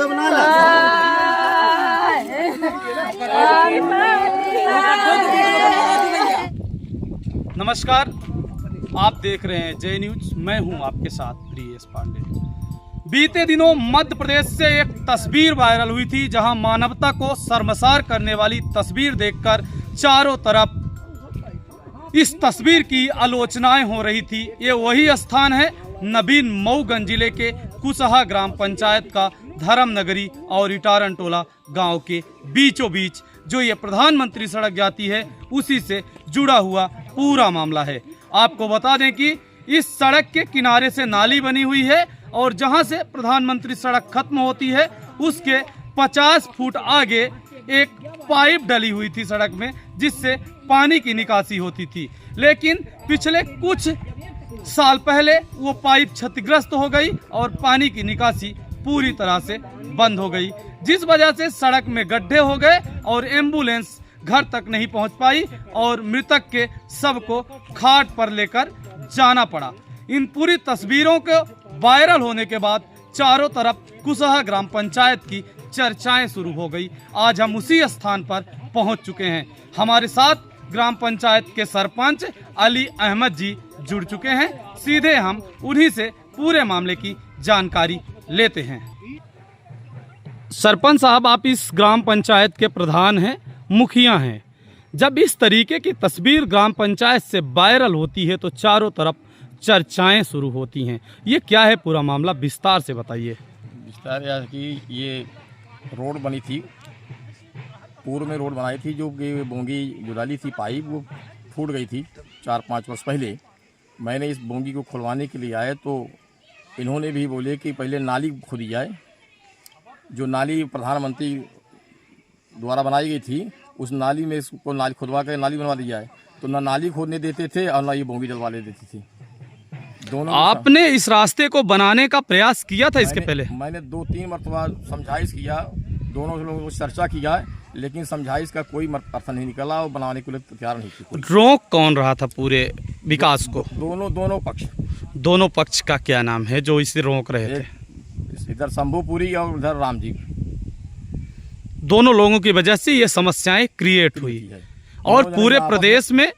Video बना ला। नमस्कार, आप देख रहे हैं जय न्यूज। मैं हूं आपके साथ प्रियेश पांडे। बीते दिनों मध्य प्रदेश से एक तस्वीर वायरल हुई थी, जहां मानवता को शर्मसार करने वाली तस्वीर देखकर चारों तरफ इस तस्वीर की आलोचनाएं हो रही थी। ये वही स्थान है नवीन मऊगंज जिले के कुसहा ग्राम पंचायत का धर्मनगरी और इटारन टोला गांव के बीचों बीच जो ये प्रधानमंत्री सड़क जाती है, उसी से जुड़ा हुआ पूरा मामला है। आपको बता दें कि इस सड़क के किनारे से नाली बनी हुई है और जहां से प्रधानमंत्री सड़क खत्म होती है उसके 50 फुट आगे एक पाइप डली हुई थी सड़क में, जिससे पानी की निकासी होती थी। लेकिन पिछले कुछ साल पहले वो पाइप क्षतिग्रस्त हो गई और पानी की निकासी पूरी तरह से बंद हो गई, जिस वजह से सड़क में गड्ढे हो गए और एम्बुलेंस घर तक नहीं पहुंच पाई और मृतक के शव को खाट पर लेकर जाना पड़ा। इन पूरी तस्वीरों के वायरल होने के बाद चारों तरफ कुसहा ग्राम पंचायत की चर्चाएं शुरू हो गई। आज हम उसी स्थान पर पहुंच चुके हैं। हमारे साथ ग्राम पंचायत के सरपंच अली अहमद जी जुड़ चुके हैं। सीधे हम उन्हीं से पूरे मामले की जानकारी लेते हैं। सरपंच साहब, आप इस ग्राम पंचायत के प्रधान हैं, मुखिया हैं। जब इस तरीके की तस्वीर ग्राम पंचायत से वायरल होती है तो चारों तरफ चर्चाएं शुरू होती हैं। ये क्या है पूरा मामला, विस्तार से बताइए। विस्तार यह कि ये रोड बनी थी, पूर्व में रोड बनाई थी, जो कि बोंगी जो डाली थी पाइप वो फूट गई थी 4-5 वर्ष पहले। मैंने इस बोंगी को खुलवाने के लिए आए तो इन्होंने भी बोले कि पहले नाली खोदी जाए। जो नाली प्रधानमंत्री द्वारा बनाई गई थी उस नाली में इसको नाली खुदवा कर नाली बनवा दी जाए, तो ना नाली खोदने देते थे और ना ये बोंगी डलवा ले देती थी। दोनों आपने इस रास्ते को बनाने का प्रयास किया था इसके पहले? मैंने 2-3 मरतबा समझाइश किया, दोनों लोगों से चर्चा किया, लेकिन समझाइश का कोई अर्थ नहीं निकला और बनाने के लिए तैयार नहीं थी। रोक कौन रहा था पूरे विकास को? दोनों पक्ष। दोनों पक्ष का क्या नाम है जो इसे रोक रहे थे? इधर शंभूपुरी और उधर राम जी। दोनों लोगों की वजह से ये समस्याएं क्रिएट हुई और पूरे प्रदेश में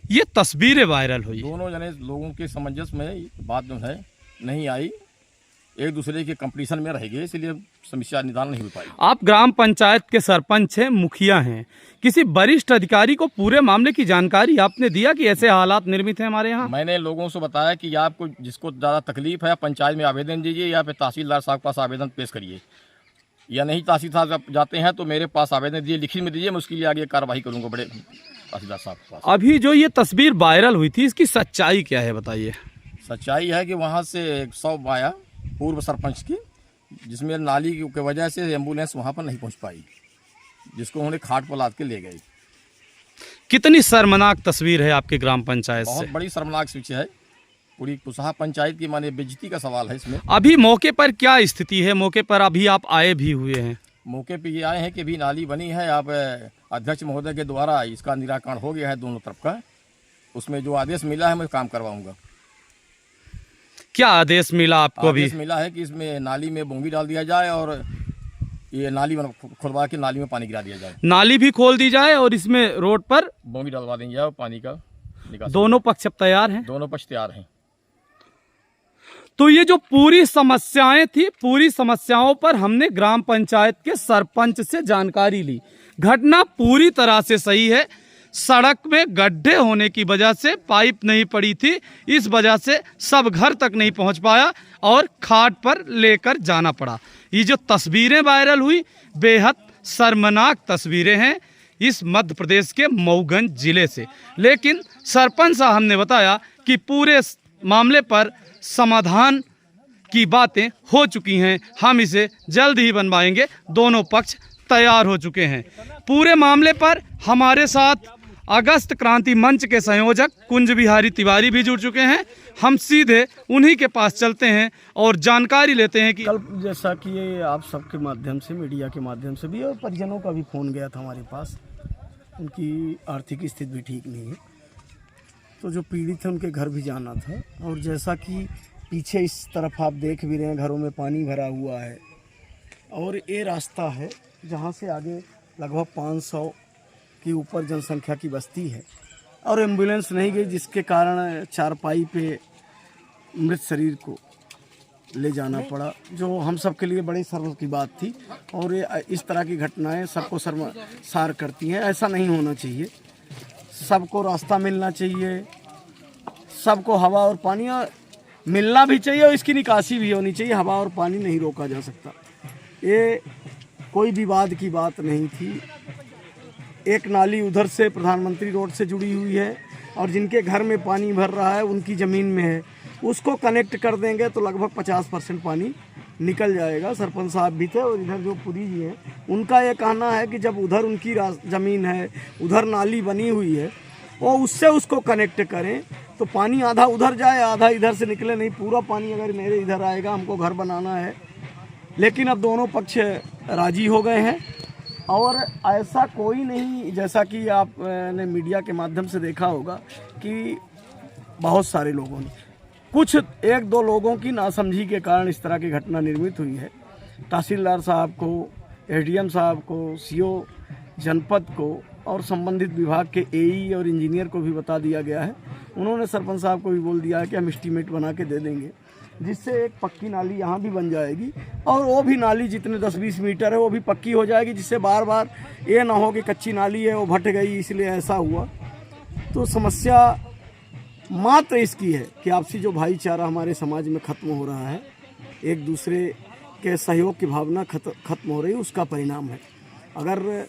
ये तस्वीरें वायरल हुई। दोनों जने लोगों के सामंजस्य में बात जो है नहीं आई, एक दूसरे के कंपटीशन में रह गए, इसलिए समस्या निदान नहीं हो पाई। आप ग्राम पंचायत के सरपंच हैं, मुखिया हैं, किसी वरिष्ठ अधिकारी को पूरे मामले की जानकारी आपने दिया कि ऐसे हालात निर्मित हैं हमारे यहाँ? मैंने लोगों से बताया कि आपको जिसको ज़्यादा तकलीफ है पंचायत में आवेदन दीजिए या फिर तहसीलदार साहब के पास आवेदन पेश करिए, या नहीं तहसीलदार साहब जाते हैं तो मेरे पास आवेदन दीजिए, लिखित में दीजिए, मैं उसके लिए आगे कार्रवाई करूँगा बड़े तहसीलदार साहब के पास। अभी जो ये तस्वीर वायरल हुई थी, इसकी सच्चाई क्या है बताइए। सच्चाई है कि वहाँ से 100 आया पूर्व सरपंच की, जिसमें नाली की वजह से एम्बुलेंस वहाँ पर नहीं पहुँच पाई, जिसको उन्होंने खाट पर लाद के ले गई। कितनी शर्मनाक तस्वीर है आपके ग्राम पंचायत से? बहुत बड़ी शर्मनाक स्थिति है पूरी कुसहा पंचायत की, माने बेइज्जती का सवाल है इसमें। अभी मौके पर क्या स्थिति है? मौके पर अभी आप आए भी हुए हैं? मौके पे ये आए हैं कि अभी नाली बनी है, आप अध्यक्ष महोदय के द्वारा इसका निराकरण हो गया है दोनों तरफ का, उसमें जो आदेश मिला है मैं काम करवाऊंगा। क्या आदेश मिला आपको? अभी आदेश मिला है कि इसमें नाली में बोंगी डाल दिया जाए और ये नाली खुदवा के नाली में पानी गिरा दिया जाए, नाली भी खोल दी जाए और इसमें रोड पर बोंगी डलवा देंगे और पानी का निकास। दोनों पक्ष अब तैयार हैं? दोनों पक्ष तैयार हैं। तो ये जो पूरी समस्याएं थी, पूरी समस्याओं पर हमने ग्राम पंचायत के सरपंच से जानकारी ली। घटना पूरी तरह से सही है। सड़क में गड्ढे होने की वजह से पाइप नहीं पड़ी थी, इस वजह से सब घर तक नहीं पहुंच पाया और खाट पर लेकर जाना पड़ा। ये जो तस्वीरें वायरल हुई, बेहद शर्मनाक तस्वीरें हैं इस मध्य प्रदेश के मऊगंज जिले से। लेकिन सरपंच साहब ने बताया कि पूरे मामले पर समाधान की बातें हो चुकी हैं, हम इसे जल्द ही बनवाएंगे। दोनों पक्ष तैयार हो चुके हैं। पूरे मामले पर हमारे साथ अगस्त क्रांति मंच के संयोजक कुंज बिहारी तिवारी भी जुड़ चुके हैं। हम सीधे उन्हीं के पास चलते हैं और जानकारी लेते हैं कि कल जैसा कि ये आप सबके माध्यम से, मीडिया के माध्यम से भी, और परिजनों का भी फ़ोन गया था हमारे पास, उनकी आर्थिक स्थिति भी ठीक नहीं है, तो जो पीड़ित है उनके घर भी जाना था। और जैसा कि पीछे इस तरफ आप देख भी रहे हैं, घरों में पानी भरा हुआ है, और ये रास्ता है जहाँ से आगे लगभग 500 के ऊपर जनसंख्या की बस्ती है और एम्बुलेंस नहीं गई, जिसके कारण चारपाई पे मृत शरीर को ले जाना पड़ा, जो हम सब के लिए बड़ी शर्म की बात थी। और ये इस तरह की घटनाएं सबको शर्मसार करती हैं। ऐसा नहीं होना चाहिए। सबको रास्ता मिलना चाहिए, सबको हवा और पानी मिलना भी चाहिए और इसकी निकासी भी होनी चाहिए। हवा और पानी नहीं रोका जा सकता। ये कोई विवाद की बात नहीं थी। एक नाली उधर से प्रधानमंत्री रोड से जुड़ी हुई है और जिनके घर में पानी भर रहा है उनकी ज़मीन में है, उसको कनेक्ट कर देंगे तो लगभग 50% पानी निकल जाएगा। सरपंच साहब भी थे और इधर जो पुरी जी हैं उनका ये कहना है कि जब उधर उनकी ज़मीन है, उधर नाली बनी हुई है, वो उससे उसको कनेक्ट करें तो पानी आधा उधर जाए आधा इधर से निकले। नहीं, पूरा पानी अगर मेरे इधर आएगा, हमको घर बनाना है। लेकिन अब दोनों पक्ष राजी हो गए हैं और ऐसा कोई नहीं, जैसा कि आपने मीडिया के माध्यम से देखा होगा कि बहुत सारे लोगों ने, कुछ 1-2 लोगों की नासमझी के कारण इस तरह की घटना निर्मित हुई है। तहसीलदार साहब को, एसडीएम साहब को, सीओ जनपद को और संबंधित विभाग के एई और इंजीनियर को भी बता दिया गया है। उन्होंने सरपंच साहब को भी बोल दिया है कि हम एस्टीमेट बना के दे देंगे, जिससे एक पक्की नाली यहाँ भी बन जाएगी और वो भी नाली जितने 10-20 मीटर है वो भी पक्की हो जाएगी, जिससे बार बार ये ना हो कि कच्ची नाली है वो भट गई इसलिए ऐसा हुआ। तो समस्या मात्र इसकी है कि आपसी जो भाईचारा हमारे समाज में ख़त्म हो रहा है, एक दूसरे के सहयोग की भावना ख़त्म हो रही है, उसका परिणाम है। अगर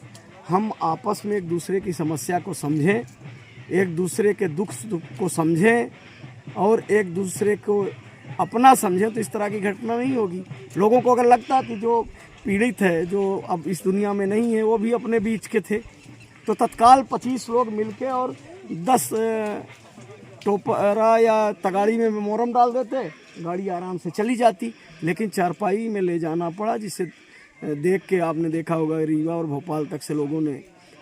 हम आपस में एक दूसरे की समस्या को समझें, एक दूसरे के दुख को समझें और एक दूसरे को अपना समझें तो इस तरह की घटना नहीं होगी। लोगों को अगर लगता है कि जो पीड़ित है, जो अब इस दुनिया में नहीं है, वो भी अपने बीच के थे, तो तत्काल 25 लोग मिलके और 10 टोपरा या तगाड़ी में मोरम डाल देते, गाड़ी आराम से चली जाती। लेकिन चारपाई में ले जाना पड़ा, जिससे देख के आपने देखा होगा रीवा और भोपाल तक से लोगों ने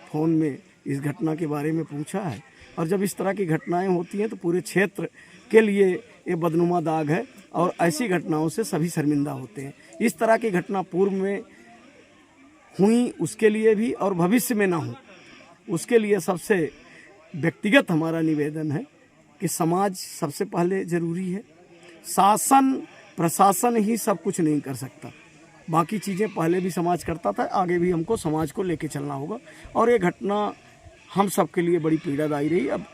फ़ोन में इस घटना के बारे में पूछा है। और जब इस तरह की घटनाएं होती हैं तो पूरे क्षेत्र के लिए ये बदनुमा दाग है और ऐसी घटनाओं से सभी शर्मिंदा होते हैं। इस तरह की घटना पूर्व में हुई उसके लिए भी और भविष्य में ना हो उसके लिए सबसे व्यक्तिगत हमारा निवेदन है कि समाज सबसे पहले ज़रूरी है। शासन प्रशासन ही सब कुछ नहीं कर सकता, बाकी चीज़ें पहले भी समाज करता था, आगे भी हमको समाज को लेके चलना होगा। और ये घटना हम सब के लिए बड़ी पीड़ादायी रही। अब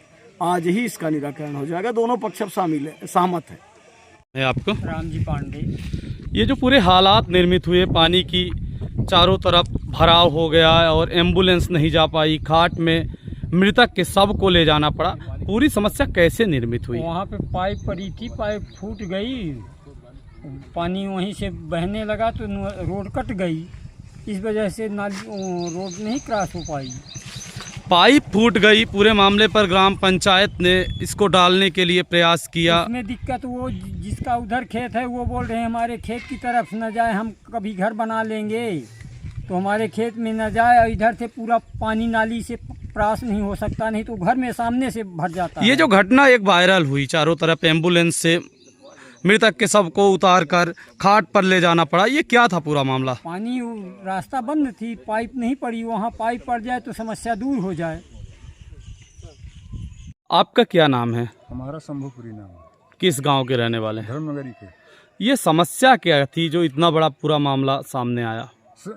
आज ही इसका निराकरण हो जाएगा। दोनों पक्ष अब शामिल है, सहमत है। आपको रामजी पांडे। ये जो पूरे हालात निर्मित हुए, पानी की चारों तरफ भराव हो गया और एम्बुलेंस नहीं जा पाई, खाट में मृतक के शव को ले जाना पड़ा, पूरी समस्या कैसे निर्मित हुई? वहाँ पे पाइप पड़ी थी, पाइप फूट गई, पानी वहीं से बहने लगा तो रोड कट गई, इस वजह से नाली रोड नहीं क्रॉस हो पाई। पाइप फूट गई, पूरे मामले पर ग्राम पंचायत ने इसको डालने के लिए प्रयास किया। इसमें दिक्कत वो जिसका उधर खेत है वो बोल रहे हैं हमारे खेत की तरफ न जाए, हम कभी घर बना लेंगे, तो हमारे खेत में न जाए और इधर से पूरा पानी नाली से क्रॉस नहीं हो सकता, नहीं तो घर में सामने से भर जाता है। ये जो घटना एक वायरल हुई, चारों तरफ एम्बुलेंस से मृतक के शव को उतार कर खाट पर ले जाना पड़ा, ये क्या था पूरा मामला? पानी रास्ता बंद थी, पाइप नहीं पड़ी, वहाँ पाइप पड़ जाए तो समस्या दूर हो जाए। आपका क्या नाम है? हमारा शंभुपुरी नाम है। किस गांव के रहने वाले हैं? धर्मनगरी के। ये समस्या क्या थी जो इतना बड़ा पूरा मामला सामने आया?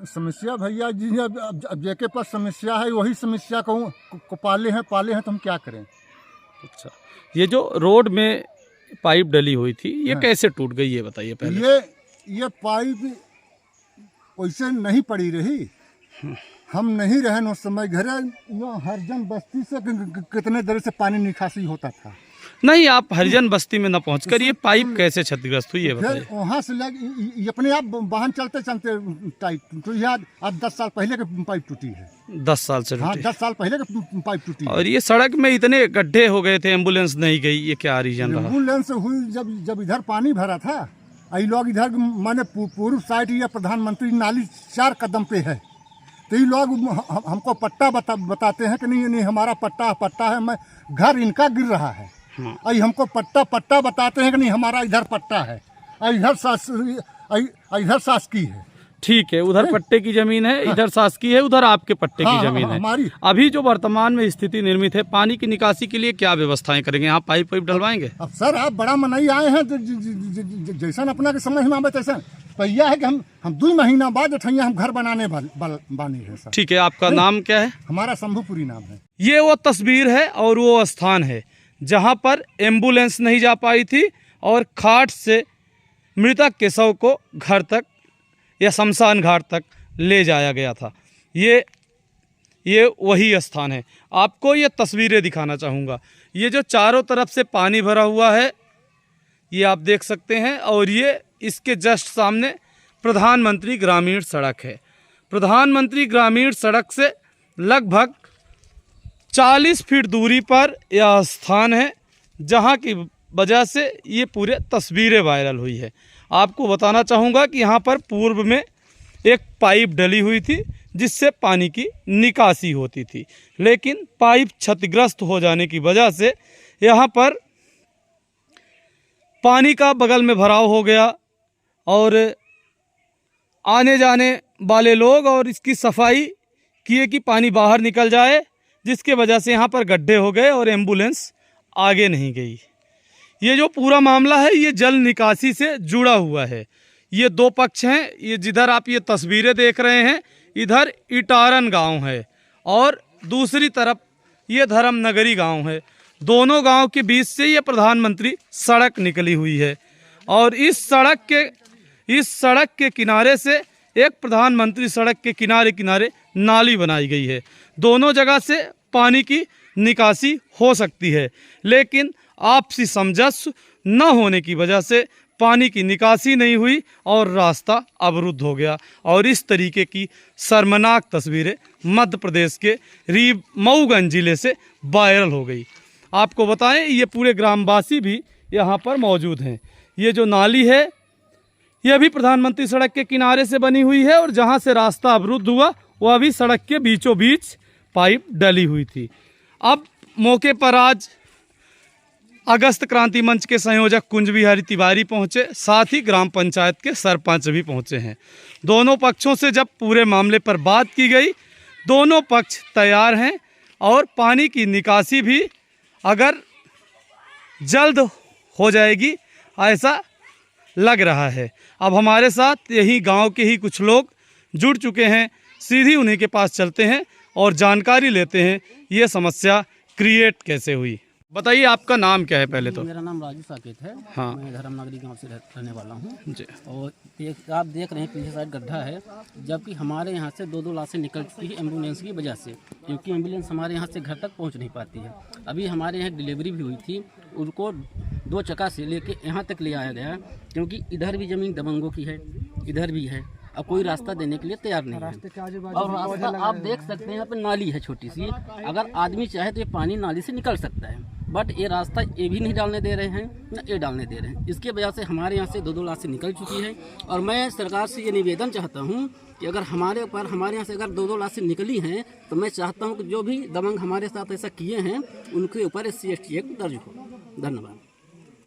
समस्या भैया जी, अब जेके पास समस्या है वही समस्या को पाले हैं तो हम क्या करें। अच्छा, ये जो रोड में पाइप डली हुई थी ये हाँ। कैसे टूट गई ये बताइए पहले। ये पाइप वैसे नहीं पड़ी रही, हम नहीं रहे उस समय घरे, हरजन बस्ती से कितने देर से पानी निकासी होता था। नहीं, आप हरिजन बस्ती में न पहुंचकर ये पाइप कैसे क्षतिग्रस्त हुई ये बताइए। फिर वहाँ से लग अपने आप वाहन चलते चलते टाइप तो याद अब 10 साल पहले की पाइप टूटी है। 10 साल से हाँ, टूटी? 10 साल पहले की पाइप टूटी है। और ये सड़क में इतने गड्ढे हो गए थे, एम्बुलेंस नहीं गई, ये क्या रीजन रहा? एम्बुलेंस हुई जब इधर पानी भरा था, ये लोग इधर माने पूर्व साइड या प्रधानमंत्री नाली 4 कदम पे है, तो ये लोग हमको पट्टा बताते हैं कि नहीं हमारा पट्टा है, मैं घर इनका गिर रहा है। आई हमको पट्टा बताते हैं कि नहीं हमारा इधर पट्टा है, इधर शासकी है। ठीक है, उधर पट्टे की जमीन है, इधर शासकीय है, उधर आपके पट्टे की जमीन है। हमारी अभी जो वर्तमान में स्थिति निर्मित है, पानी की निकासी के लिए क्या व्यवस्थाएं करेंगे? यहाँ पाइप डलवाएंगे? अब सर आप बड़ा मनाई आए हैं तो जैसा अपना के समझ में आवे तैसा पहिया है कि हम 2 महीना बाद अठैया हम घर बनाने बानी है सर। ठीक है, आपका नाम क्या है? हमारा शंभुपुरी नाम है। ये वो तस्वीर है और वो स्थान है जहाँ पर एम्बुलेंस नहीं जा पाई थी और खाट से मृतक के शव को घर तक या शमशान घाट तक ले जाया गया था। ये वही स्थान है। आपको ये तस्वीरें दिखाना चाहूँगा। ये जो चारों तरफ से पानी भरा हुआ है, ये आप देख सकते हैं, और ये इसके जस्ट सामने प्रधानमंत्री ग्रामीण सड़क है। प्रधानमंत्री ग्रामीण सड़क से लगभग 40 फीट दूरी पर यह स्थान है, जहाँ की वजह से ये पूरे तस्वीरें वायरल हुई है। आपको बताना चाहूँगा कि यहाँ पर पूर्व में एक पाइप डली हुई थी जिससे पानी की निकासी होती थी, लेकिन पाइप क्षतिग्रस्त हो जाने की वजह से यहाँ पर पानी का बगल में भराव हो गया और आने जाने वाले लोग और इसकी सफाई किए कि पानी बाहर निकल जाए, जिसके वजह से यहाँ पर गड्ढे हो गए और एम्बुलेंस आगे नहीं गई। ये जो पूरा मामला है ये जल निकासी से जुड़ा हुआ है। ये 2 पक्ष हैं। ये जिधर आप ये तस्वीरें देख रहे हैं, इधर इटारन गांव है और दूसरी तरफ ये धर्मनगरी गांव है। दोनों गांव के बीच से ये प्रधानमंत्री सड़क निकली हुई है और इस सड़क के किनारे से एक प्रधानमंत्री सड़क के किनारे किनारे नाली बनाई गई है। दोनों जगह से पानी की निकासी हो सकती है, लेकिन आपसी समझौता न होने की वजह से पानी की निकासी नहीं हुई और रास्ता अवरुद्ध हो गया। और इस तरीके की शर्मनाक तस्वीरें मध्य प्रदेश के मऊगंज जिले से वायरल हो गई। आपको बताएं, ये पूरे ग्रामवासी भी यहाँ पर मौजूद हैं। ये जो नाली है यह भी प्रधानमंत्री सड़क के किनारे से बनी हुई है और जहाँ से रास्ता अवरुद्ध हुआ वह भी सड़क के बीचों बीच पाइप डली हुई थी। अब मौके पर आज अगस्त क्रांति मंच के संयोजक कुंज बिहारी तिवारी पहुंचे, साथ ही ग्राम पंचायत के सरपंच भी पहुंचे हैं। दोनों पक्षों से जब पूरे मामले पर बात की गई, दोनों पक्ष तैयार हैं और पानी की निकासी भी अगर जल्द हो जाएगी ऐसा लग रहा है। अब हमारे साथ यही गांव के ही कुछ लोग जुड़ चुके हैं, सीधी उन्हीं के पास चलते हैं और जानकारी लेते हैं ये समस्या क्रिएट कैसे हुई। बताइए, आपका नाम क्या है पहले तो? मेरा नाम राजू साकेत है। हाँ। मैं धर्मनगरी गांव से रहने वाला हूँ जी। और आप देख रहे हैं पीछे साइड गड्ढा है, जबकि हमारे यहाँ से 2 लाशें निकल चुकी है एम्बुलेंस की वजह से, क्योंकि एम्बुलेंस हमारे यहाँ से घर तक पहुँच नहीं पाती है। अभी हमारे यहाँ डिलीवरी भी हुई थी, उनको 2 चक्का से लेके यहाँ तक ले आया गया, क्योंकि इधर भी ज़मीन दबंगों की है, इधर भी है। अब कोई रास्ता देने के लिए तैयार नहीं है। और रास्ता आप देख सकते हैं, यहाँ पे नाली है छोटी सी, अगर आदमी चाहे तो ये पानी नाली से निकल सकता है, बट ये रास्ता ये भी नहीं डालने दे रहे हैं, न ये डालने दे रहे हैं। इसके वजह से हमारे यहाँ से 2 लाशें निकल चुकी है। और मैं सरकार से ये निवेदन चाहता हूँ कि अगर हमारे यहाँ से अगर 2 लाशें निकली हैं, तो मैं चाहता हूँ कि जो भी दबंग हमारे साथ ऐसा किए हैं उनके ऊपर SC ST एक्ट दर्ज हो। धन्यवाद।